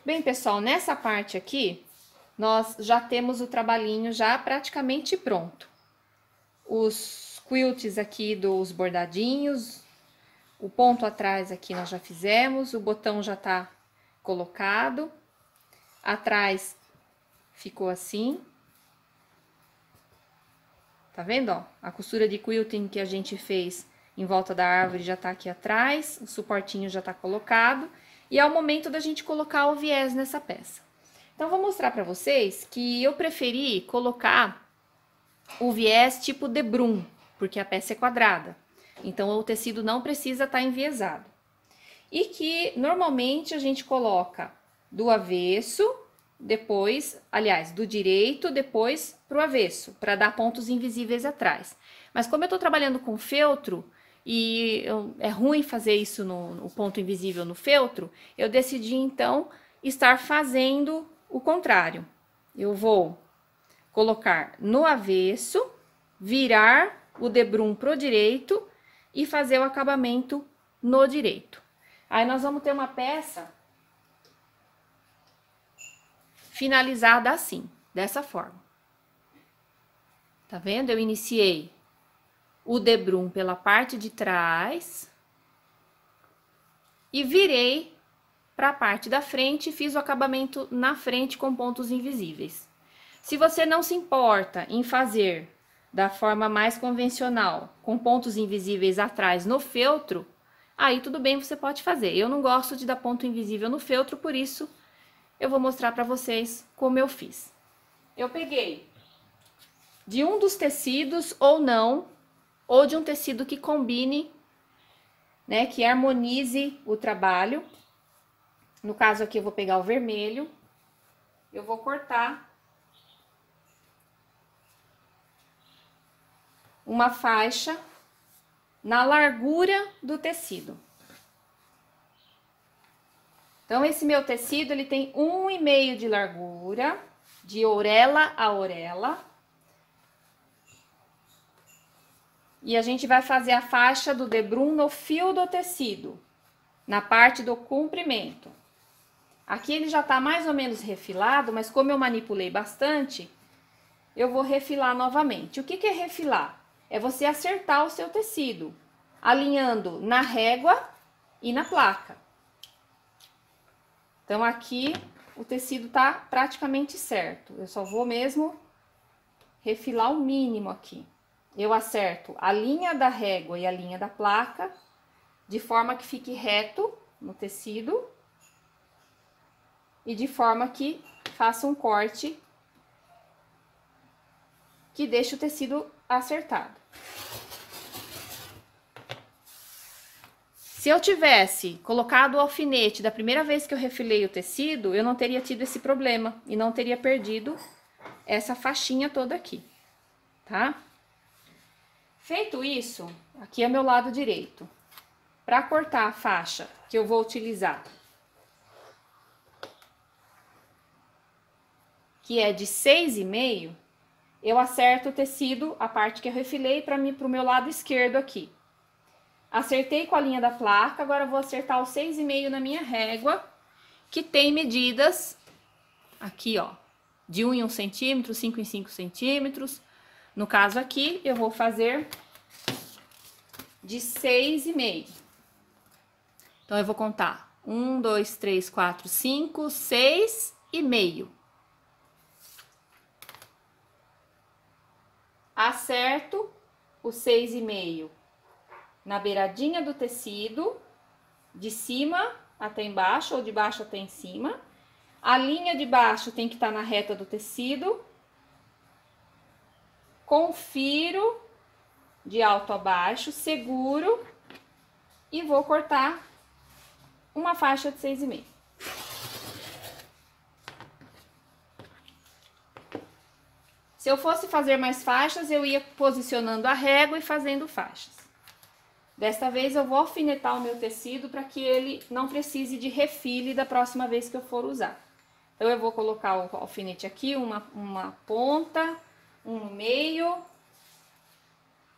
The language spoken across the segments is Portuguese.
Bem, pessoal, nessa parte aqui, nós já temos o trabalhinho já praticamente pronto. Os quilts aqui dos bordadinhos, o ponto atrás aqui nós já fizemos, o botão já tá colocado. Atrás ficou assim. Tá vendo, ó? A costura de quilting que a gente fez em volta da árvore já tá aqui atrás, o suportinho já tá colocado. E é o momento da gente colocar o viés nessa peça. Então, vou mostrar pra vocês que eu preferi colocar o viés tipo debrum, porque a peça é quadrada. Então, o tecido não precisa estar enviesado. E que, normalmente, a gente coloca do avesso, depois, aliás, do direito, depois pro avesso, para dar pontos invisíveis atrás. Mas como eu tô trabalhando com feltro, e é ruim fazer isso no ponto invisível no feltro, eu decidi, então, estar fazendo o contrário. Eu vou colocar no avesso, virar o debrum pro direito e fazer o acabamento no direito. Aí, nós vamos ter uma peça finalizada assim, dessa forma. Tá vendo? Eu iniciei o debrum pela parte de trás e virei para a parte da frente e fiz o acabamento na frente com pontos invisíveis. Se você não se importa em fazer da forma mais convencional, com pontos invisíveis atrás no feltro, aí tudo bem, você pode fazer. Eu não gosto de dar ponto invisível no feltro, por isso eu vou mostrar para vocês como eu fiz. Eu peguei de um dos tecidos ou não, ou de um tecido que combine, né, que harmonize o trabalho. No caso aqui eu vou pegar o vermelho, eu vou cortar uma faixa na largura do tecido. Então, esse meu tecido, ele tem 1,5 de largura, de orelha a orelha. E a gente vai fazer a faixa do debrum no fio do tecido, na parte do comprimento. Aqui ele já tá mais ou menos refilado, mas como eu manipulei bastante, eu vou refilar novamente. O que que é refilar? É você acertar o seu tecido, alinhando na régua e na placa. Então, aqui o tecido tá praticamente certo. Eu só vou mesmo refilar o mínimo aqui. Eu acerto a linha da régua e a linha da placa, de forma que fique reto no tecido e de forma que faça um corte que deixe o tecido acertado. Se eu tivesse colocado o alfinete da primeira vez que eu refilei o tecido, eu não teria tido esse problema e não teria perdido essa faixinha toda aqui, tá? Feito isso, aqui é meu lado direito. Para cortar a faixa que eu vou utilizar, que é de 6,5, eu acerto o tecido, a parte que eu refilei, para o meu lado esquerdo aqui. Acertei com a linha da placa, agora eu vou acertar o 6,5 na minha régua, que tem medidas aqui, ó, de 1 em 1 centímetro, 5 em 5 centímetros. No caso aqui, eu vou fazer de 6,5. Então, eu vou contar 1, 2, 3, 4, 5, 6,5. Acerto o 6,5 na beiradinha do tecido, de cima até embaixo ou de baixo até em cima. A linha de baixo tem que estar na reta do tecido. Confiro de alto a baixo, seguro e vou cortar uma faixa de 6,5. Se eu fosse fazer mais faixas, eu ia posicionando a régua e fazendo faixas. Desta vez eu vou alfinetar o meu tecido para que ele não precise de refile da próxima vez que eu for usar. Então, eu vou colocar o alfinete aqui, uma ponta, um no meio,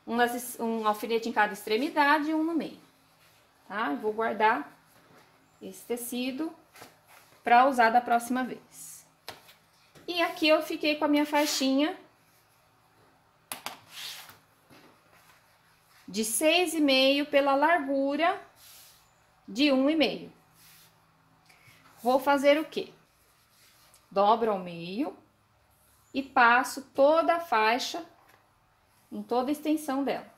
um alfinete em cada extremidade e um no meio. Tá? Eu vou guardar esse tecido para usar da próxima vez. E aqui eu fiquei com a minha faixinha de 6,5 pela largura de 1,5. Vou fazer o quê? Dobro ao meio e passo toda a faixa em toda a extensão dela.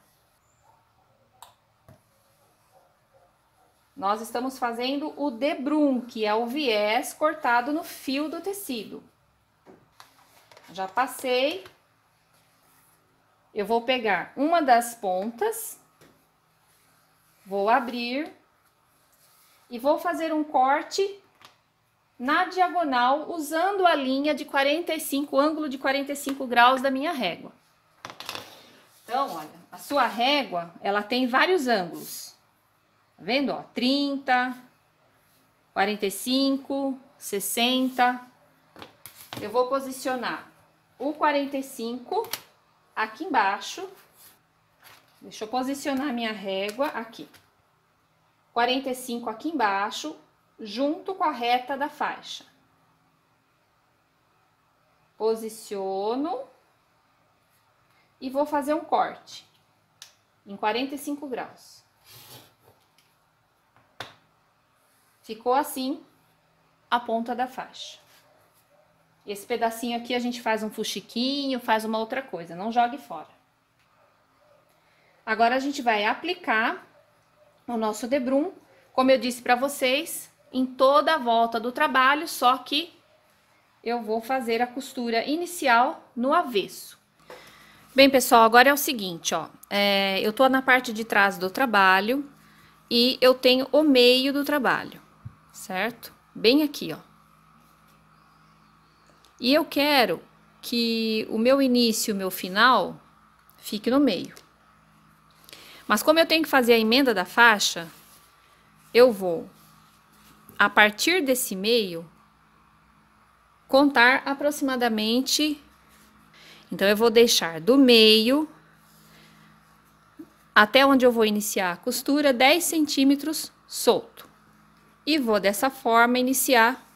Nós estamos fazendo o debrum, que é o viés cortado no fio do tecido. Já passei. Eu vou pegar uma das pontas, vou abrir e vou fazer um corte na diagonal usando a linha de 45, ângulo de 45 graus da minha régua. Então, olha, a sua régua, ela tem vários ângulos. Tá vendo, ó? 30, 45, 60. Eu vou posicionar o 45 aqui embaixo. Deixa eu posicionar a minha régua aqui. 45 aqui embaixo, junto com a reta da faixa. Posiciono e vou fazer um corte em 45 graus. Ficou assim a ponta da faixa. Esse pedacinho aqui a gente faz um fuxiquinho, faz uma outra coisa, não jogue fora. Agora a gente vai aplicar o nosso debrum, como eu disse para vocês, em toda a volta do trabalho, só que eu vou fazer a costura inicial no avesso. Bem, pessoal, agora é o seguinte, ó, eu tô na parte de trás do trabalho e eu tenho o meio do trabalho, certo? Bem aqui, ó. E eu quero que o meu início e o meu final fique no meio. Mas como eu tenho que fazer a emenda da faixa, eu vou, a partir desse meio, contar aproximadamente. Então, eu vou deixar do meio até onde eu vou iniciar a costura 10 centímetros solto. E vou dessa forma iniciar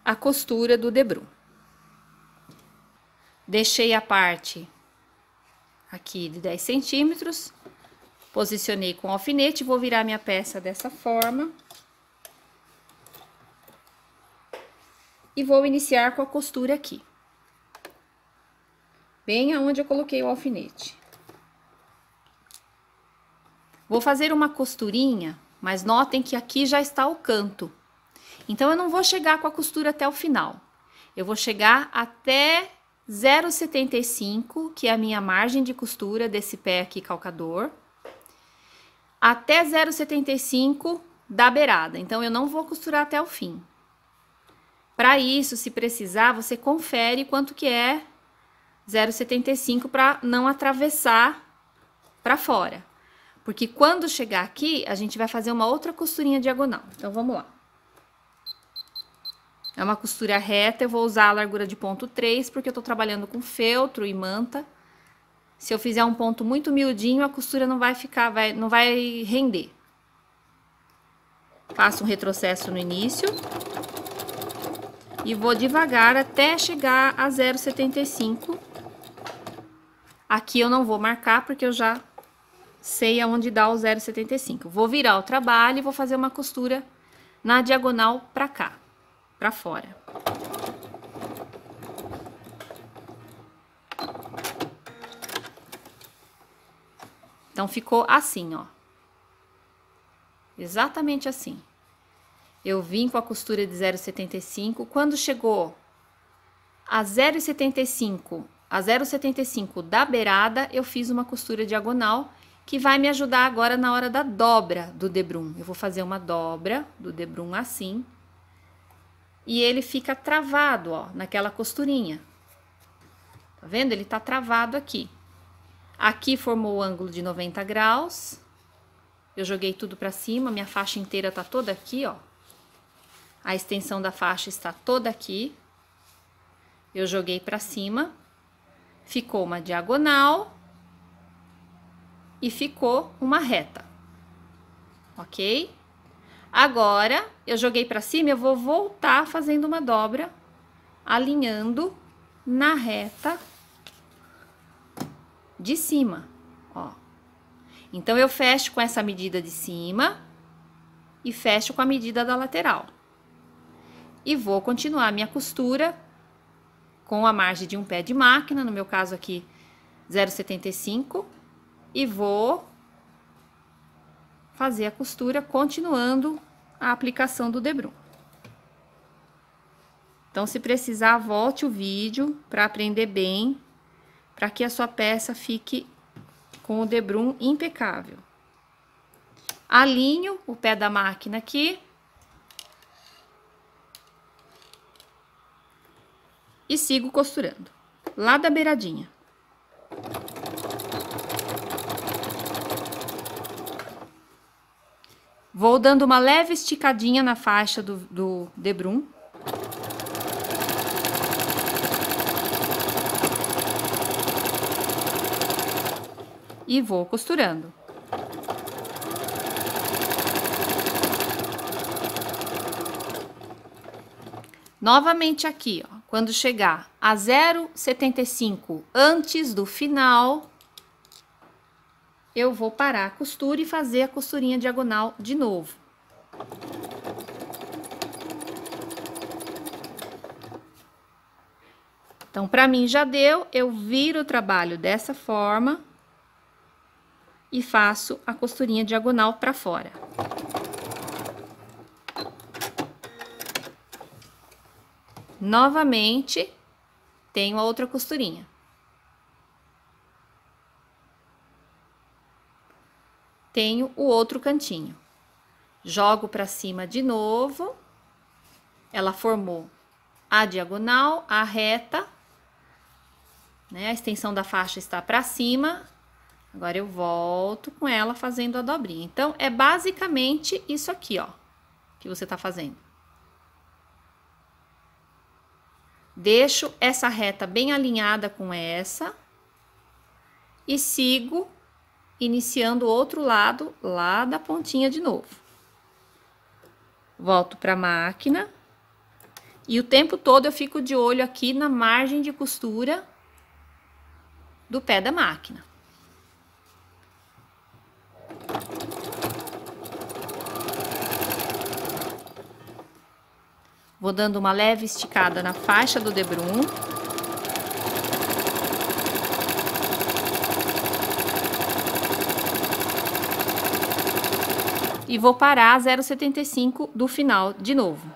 a costura do debrum. Deixei a parte aqui de 10 centímetros, posicionei com alfinete, vou virar minha peça dessa forma. E vou iniciar com a costura aqui. Bem aonde eu coloquei o alfinete. Vou fazer uma costurinha, mas notem que aqui já está o canto. Então, eu não vou chegar com a costura até o final. Eu vou chegar até 0,75, que é a minha margem de costura desse pé aqui calcador, até 0,75 da beirada. Então, eu não vou costurar até o fim. Para isso, se precisar, você confere quanto que é 0,75 para não atravessar para fora. Porque quando chegar aqui, a gente vai fazer uma outra costurinha diagonal. Então, vamos lá. É uma costura reta, eu vou usar a largura de ponto 3, porque eu tô trabalhando com feltro e manta. Se eu fizer um ponto muito miudinho, a costura não vai ficar, não vai render. Faço um retrocesso no início. E vou devagar até chegar a 0,75. Aqui eu não vou marcar, porque eu já sei aonde dá o 0,75. Vou virar o trabalho e vou fazer uma costura na diagonal pra cá. Pra fora. Então, ficou assim, ó. Exatamente assim. Eu vim com a costura de 0,75. Quando chegou a 0,75 da beirada, eu fiz uma costura diagonal, que vai me ajudar agora na hora da dobra do debrum. Eu vou fazer uma dobra do debrum assim. E ele fica travado, ó, naquela costurinha. Tá vendo? Ele tá travado aqui. Aqui formou o ângulo de 90 graus. Eu joguei tudo pra cima, minha faixa inteira tá toda aqui, ó. A extensão da faixa está toda aqui. Eu joguei pra cima. Ficou uma diagonal. E ficou uma reta. Ok? Agora, eu joguei pra cima, eu vou voltar fazendo uma dobra, alinhando na reta de cima, ó. Então, eu fecho com essa medida de cima e fecho com a medida da lateral. E vou continuar minha costura com a margem de um pé de máquina, no meu caso aqui 0,75, e vou fazer a costura continuando a aplicação do debrum. Então, se precisar, volte o vídeo para aprender bem, para que a sua peça fique com o debrum impecável. Alinho o pé da máquina aqui. E sigo costurando, lá da beiradinha. Vou dando uma leve esticadinha na faixa do debrum. E vou costurando. Novamente aqui, ó, quando chegar a 0,75 antes do final, eu vou parar a costura e fazer a costurinha diagonal de novo. Então, pra mim já deu, eu viro o trabalho dessa forma e faço a costurinha diagonal pra fora. Novamente, tenho a outra costurinha. Tenho o outro cantinho. Jogo pra cima de novo. Ela formou a diagonal, a reta, né? A extensão da faixa está pra cima. Agora, eu volto com ela fazendo a dobrinha. Então, é basicamente isso aqui, ó, que você tá fazendo. Deixo essa reta bem alinhada com essa e sigo iniciando o outro lado lá da pontinha de novo. Volto para a máquina e o tempo todo eu fico de olho aqui na margem de costura do pé da máquina. Vou dando uma leve esticada na faixa do debrum. E vou parar a 0,75 do final de novo.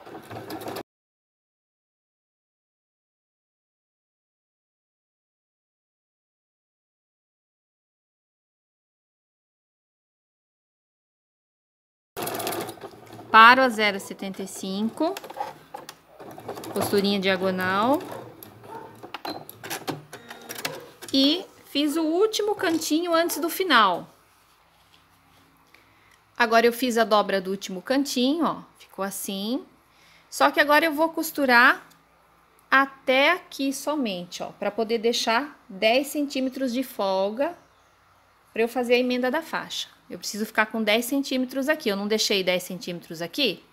Paro a 0,75. Costurinha diagonal. E fiz o último cantinho antes do final. Agora, eu fiz a dobra do último cantinho, ó, ficou assim. Só que agora eu vou costurar até aqui somente, ó, para poder deixar 10 centímetros de folga para eu fazer a emenda da faixa. Eu preciso ficar com 10 centímetros aqui, eu não deixei 10 centímetros aqui,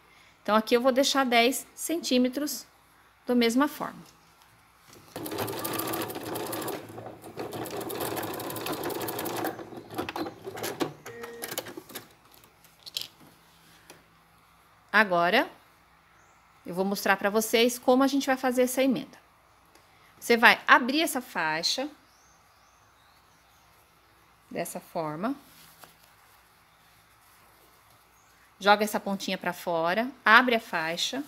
então aqui eu vou deixar 10 centímetros da mesma forma. Agora, eu vou mostrar para vocês como a gente vai fazer essa emenda. Você vai abrir essa faixa, dessa forma. Joga essa pontinha para fora, abre a faixa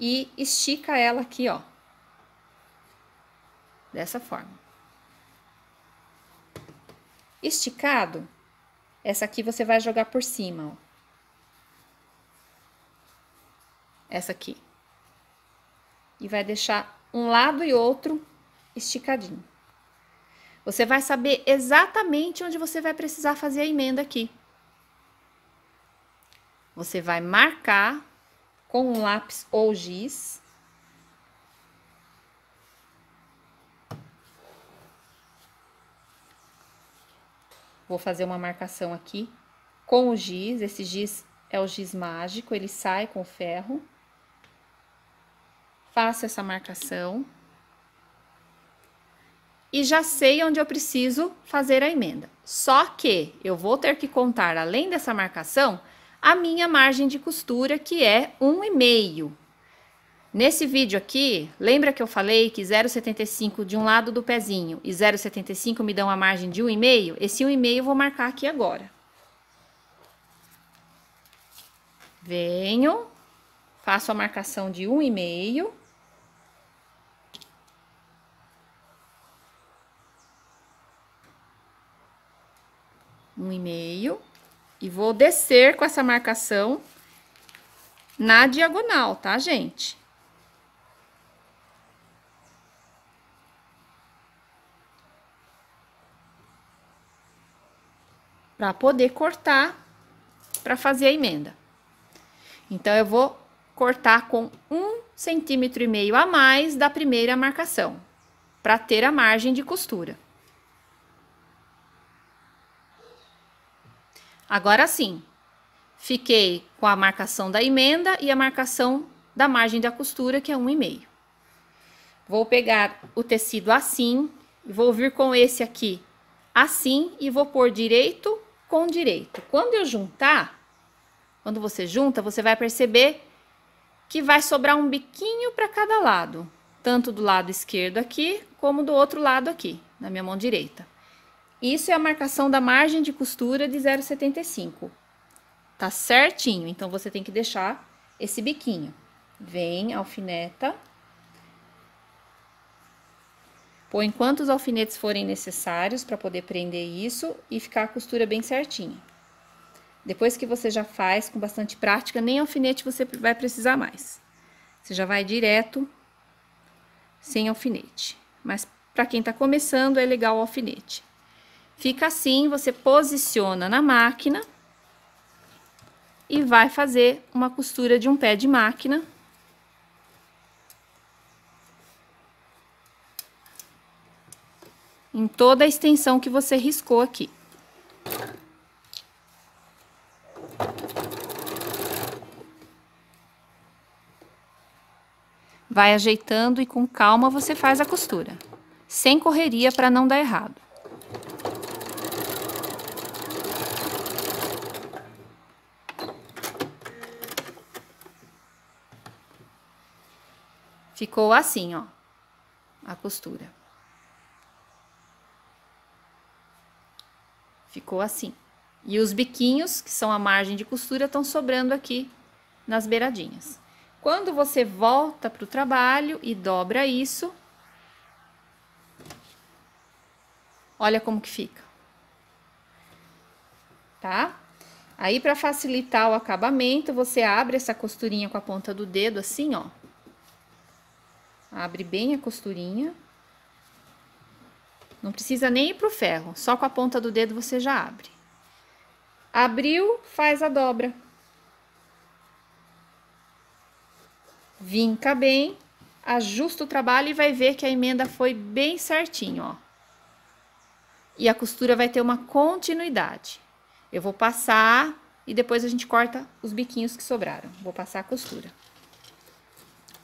e estica ela aqui, ó. Dessa forma. Esticado, essa aqui você vai jogar por cima, ó. Essa aqui. E vai deixar um lado e outro esticadinho. Você vai saber exatamente onde você vai precisar fazer a emenda aqui. Você vai marcar com um lápis ou giz. Vou fazer uma marcação aqui com o giz. Esse giz é o giz mágico, ele sai com o ferro. Faço essa marcação. E já sei onde eu preciso fazer a emenda. Só que eu vou ter que contar, além dessa marcação, a minha margem de costura, que é 1,5. Nesse vídeo aqui, lembra que eu falei que 0,75 de um lado do pezinho e 0,75 me dão a margem de 1,5? Esse 1,5 eu vou marcar aqui agora. Venho, faço a marcação de 1,5. E vou descer com essa marcação na diagonal, tá, gente? Para poder cortar, para fazer a emenda. Então, eu vou cortar com 1,5 centímetro a mais da primeira marcação, para ter a margem de costura. Agora sim, fiquei com a marcação da emenda e a marcação da margem da costura, que é 1,5. Vou pegar o tecido assim, vou vir com esse aqui assim e vou pôr direito com direito. Quando eu juntar, quando você junta, você vai perceber que vai sobrar um biquinho para cada lado, tanto do lado esquerdo aqui, como do outro lado aqui, na minha mão direita. Isso é a marcação da margem de costura de 0,75. Tá certinho, então você tem que deixar esse biquinho. Vem, alfineta. Põe quantos alfinetes forem necessários para poder prender isso e ficar a costura bem certinha. Depois que você já faz com bastante prática, nem alfinete você vai precisar mais. Você já vai direto sem alfinete. Mas para quem tá começando, é legal o alfinete. Fica assim, você posiciona na máquina e vai fazer uma costura de um pé de máquina. Em toda a extensão que você riscou aqui. Vai ajeitando e com calma você faz a costura, sem correria para não dar errado. Ficou assim, ó, a costura. Ficou assim. E os biquinhos, que são a margem de costura, estão sobrando aqui nas beiradinhas. Quando você volta para o trabalho e dobra isso, olha como que fica. Tá? Aí, para facilitar o acabamento, você abre essa costurinha com a ponta do dedo, assim, ó. Abre bem a costurinha. Não precisa nem ir pro ferro, só com a ponta do dedo você já abre. Abriu, faz a dobra. Vinca bem, ajusta o trabalho e vai ver que a emenda foi bem certinho, ó. E a costura vai ter uma continuidade. Eu vou passar e depois a gente corta os biquinhos que sobraram. Vou passar a costura.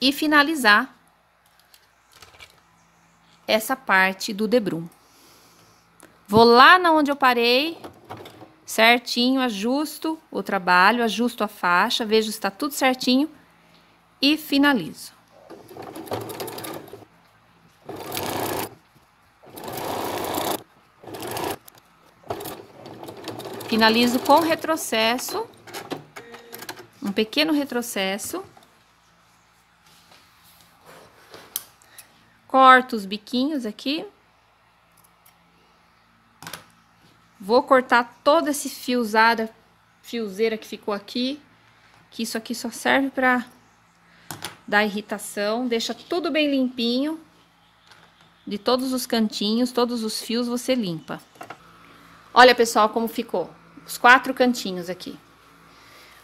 E finalizar essa parte do debrum. Vou lá na onde eu parei, certinho, ajusto o trabalho, ajusto a faixa, vejo se está tudo certinho e finalizo. Finalizo com retrocesso, um pequeno retrocesso. Corto os biquinhos aqui. Vou cortar todo esse fiozeira que ficou aqui, que isso aqui só serve para dar irritação. Deixa tudo bem limpinho, de todos os cantinhos, todos os fios você limpa. Olha, pessoal, como ficou, os 4 cantinhos aqui.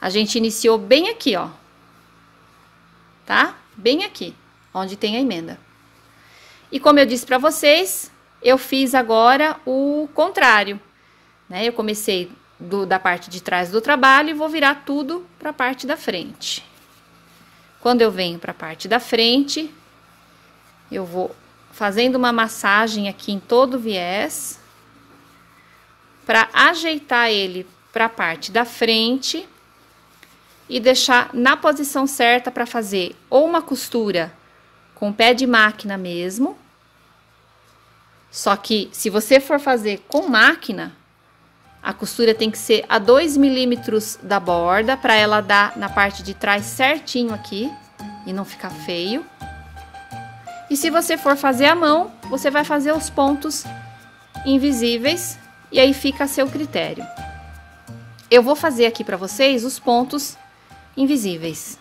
A gente iniciou bem aqui, ó, tá? Bem aqui, onde tem a emenda. E como eu disse para vocês, eu fiz agora o contrário, né? Eu comecei da parte de trás do trabalho e vou virar tudo para a parte da frente. Quando eu venho para a parte da frente, eu vou fazendo uma massagem aqui em todo o viés para ajeitar ele para a parte da frente e deixar na posição certa para fazer ou uma costura com pé de máquina mesmo. Só que se você for fazer com máquina, a costura tem que ser a 2 milímetros da borda para ela dar na parte de trás certinho aqui e não ficar feio. E se você for fazer à mão, você vai fazer os pontos invisíveis e aí fica a seu critério. Eu vou fazer aqui para vocês os pontos invisíveis.